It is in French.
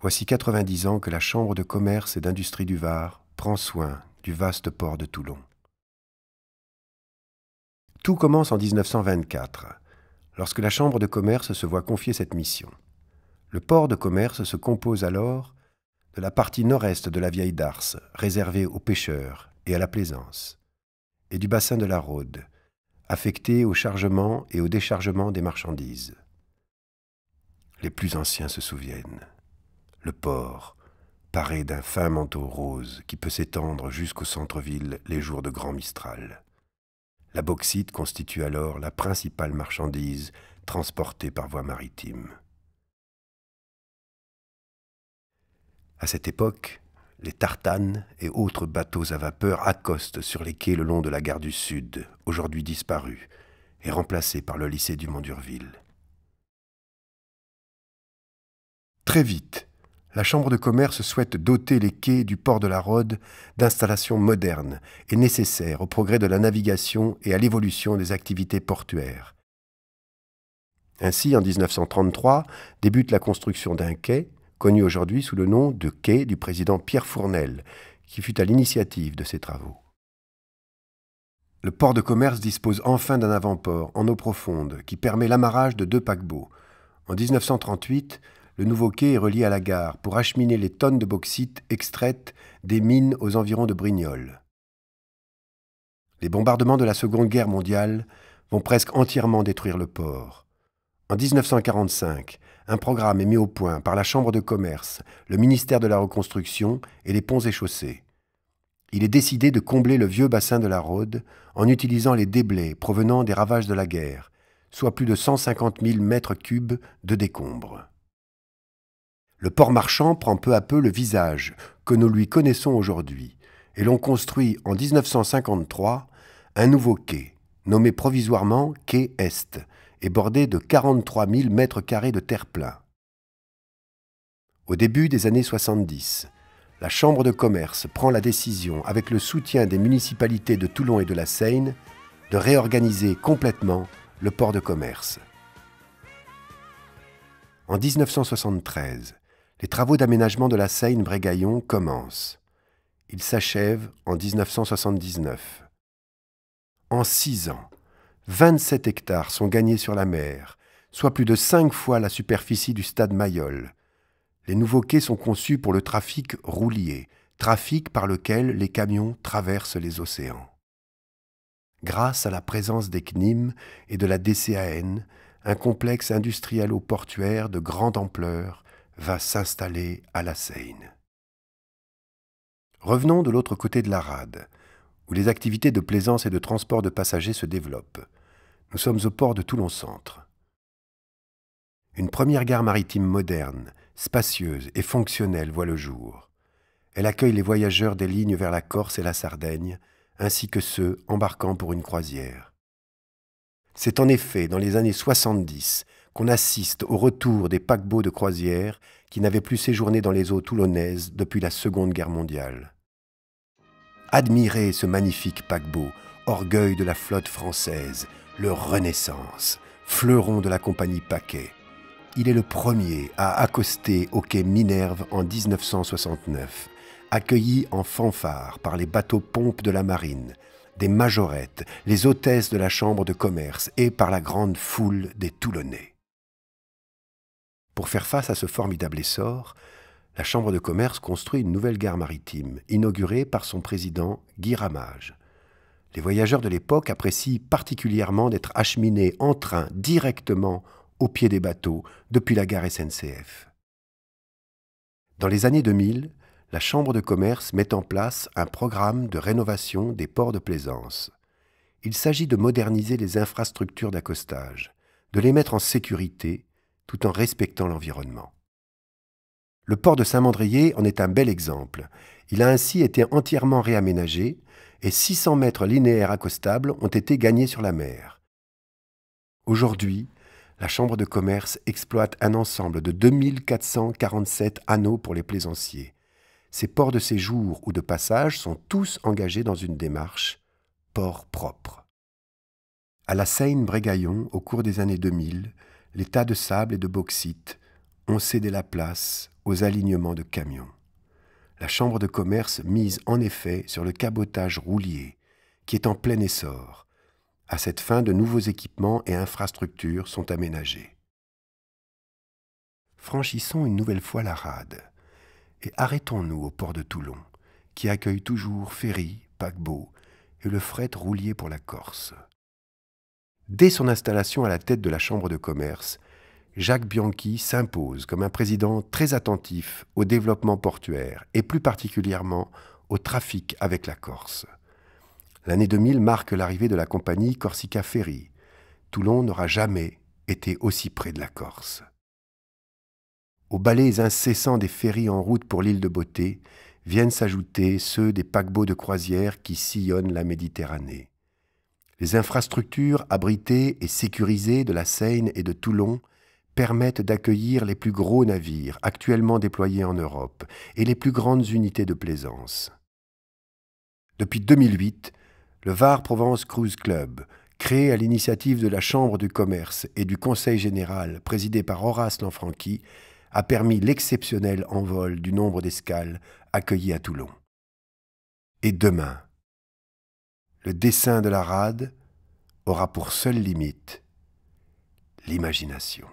Voici 90 ans que la Chambre de commerce et d'industrie du Var prend soin du vaste port de Toulon. Tout commence en 1924, lorsque la Chambre de commerce se voit confier cette mission. Le port de commerce se compose alors de la partie nord-est de la vieille darse, réservée aux pêcheurs et à la plaisance, et du bassin de la Rhôde, affecté au chargement et au déchargement des marchandises. Les plus anciens se souviennent. Le port, paré d'un fin manteau rose qui peut s'étendre jusqu'au centre-ville les jours de grand Mistral. La bauxite constitue alors la principale marchandise transportée par voie maritime. À cette époque, les tartanes et autres bateaux à vapeur accostent sur les quais le long de la gare du Sud, aujourd'hui disparue, et remplacée par le lycée du Mont-d'Urville. Très vite, la Chambre de commerce souhaite doter les quais du port de la Rhôde d'installations modernes et nécessaires au progrès de la navigation et à l'évolution des activités portuaires. Ainsi, en 1933, débute la construction d'un quai, connu aujourd'hui sous le nom de quai du président Pierre Fournel, qui fut à l'initiative de ces travaux. Le port de commerce dispose enfin d'un avant-port en eau profonde qui permet l'amarrage de 2 paquebots. En 1938, le nouveau quai est relié à la gare pour acheminer les tonnes de bauxite extraites des mines aux environs de Brignoles. Les bombardements de la Seconde Guerre mondiale vont presque entièrement détruire le port. En 1945, un programme est mis au point par la Chambre de commerce, le ministère de la Reconstruction et les Ponts et Chaussées. Il est décidé de combler le vieux bassin de la Rhôde en utilisant les déblais provenant des ravages de la guerre, soit plus de 150 000 mètres cubes de décombres. Le port marchand prend peu à peu le visage que nous lui connaissons aujourd'hui, et l'on construit en 1953 un nouveau quai, nommé provisoirement quai Est, et bordé de 43 000 mètres carrés de terre-plein. Au début des années 70, la Chambre de commerce prend la décision, avec le soutien des municipalités de Toulon et de la Seine, de réorganiser complètement le port de commerce. En 1973, les travaux d'aménagement de la Seine-Brégaillon commencent. Ils s'achèvent en 1979. En 6 ans, 27 hectares sont gagnés sur la mer, soit plus de 5 fois la superficie du stade Mayol. Les nouveaux quais sont conçus pour le trafic roulier, trafic par lequel les camions traversent les océans. Grâce à la présence des CNIM et de la DCAN, un complexe industrielo-portuaire de grande ampleur va s'installer à la Seine. Revenons de l'autre côté de la rade, où les activités de plaisance et de transport de passagers se développent. Nous sommes au port de Toulon-Centre. Une première gare maritime moderne, spacieuse et fonctionnelle voit le jour. Elle accueille les voyageurs des lignes vers la Corse et la Sardaigne, ainsi que ceux embarquant pour une croisière. C'est en effet dans les années 70 qu'on assiste au retour des paquebots de croisière qui n'avaient plus séjourné dans les eaux toulonnaises depuis la Seconde Guerre mondiale. Admirez ce magnifique paquebot, orgueil de la flotte française, le Renaissance, fleuron de la compagnie Paquet. Il est le premier à accoster au quai Minerve en 1969, accueilli en fanfare par les bateaux-pompes de la marine, des majorettes, les hôtesses de la Chambre de commerce et par la grande foule des Toulonnais. Pour faire face à ce formidable essor, la Chambre de commerce construit une nouvelle gare maritime, inaugurée par son président Guy Ramage. Les voyageurs de l'époque apprécient particulièrement d'être acheminés en train directement au pied des bateaux depuis la gare SNCF. Dans les années 2000, la Chambre de commerce met en place un programme de rénovation des ports de plaisance. Il s'agit de moderniser les infrastructures d'accostage, de les mettre en sécurité tout en respectant l'environnement. Le port de Saint-Mandrier en est un bel exemple. Il a ainsi été entièrement réaménagé et 600 mètres linéaires accostables ont été gagnés sur la mer. Aujourd'hui, la Chambre de commerce exploite un ensemble de 2447 anneaux pour les plaisanciers. Ces ports de séjour ou de passage sont tous engagés dans une démarche port propre. À la Seine-Brégaillon, au cours des années 2000, les tas de sable et de bauxite ont cédé la place aux alignements de camions. La Chambre de commerce mise en effet sur le cabotage roulier, qui est en plein essor. À cette fin, de nouveaux équipements et infrastructures sont aménagés. Franchissons une nouvelle fois la rade et arrêtons-nous au port de Toulon, qui accueille toujours ferries, paquebots et le fret roulier pour la Corse. Dès son installation à la tête de la Chambre de commerce, Jacques Bianchi s'impose comme un président très attentif au développement portuaire et plus particulièrement au trafic avec la Corse. L'année 2000 marque l'arrivée de la compagnie Corsica Ferry. Toulon n'aura jamais été aussi près de la Corse. Aux balais incessants des ferries en route pour l'île de Beauté viennent s'ajouter ceux des paquebots de croisière qui sillonnent la Méditerranée. Les infrastructures abritées et sécurisées de la Seine et de Toulon permettent d'accueillir les plus gros navires actuellement déployés en Europe et les plus grandes unités de plaisance. Depuis 2008, le Var Provence Cruise Club, créé à l'initiative de la Chambre du commerce et du Conseil général présidé par Horace Lanfranchi, a permis l'exceptionnel envol du nombre d'escales accueillies à Toulon. Et demain, le dessein de la rade aura pour seule limite l'imagination.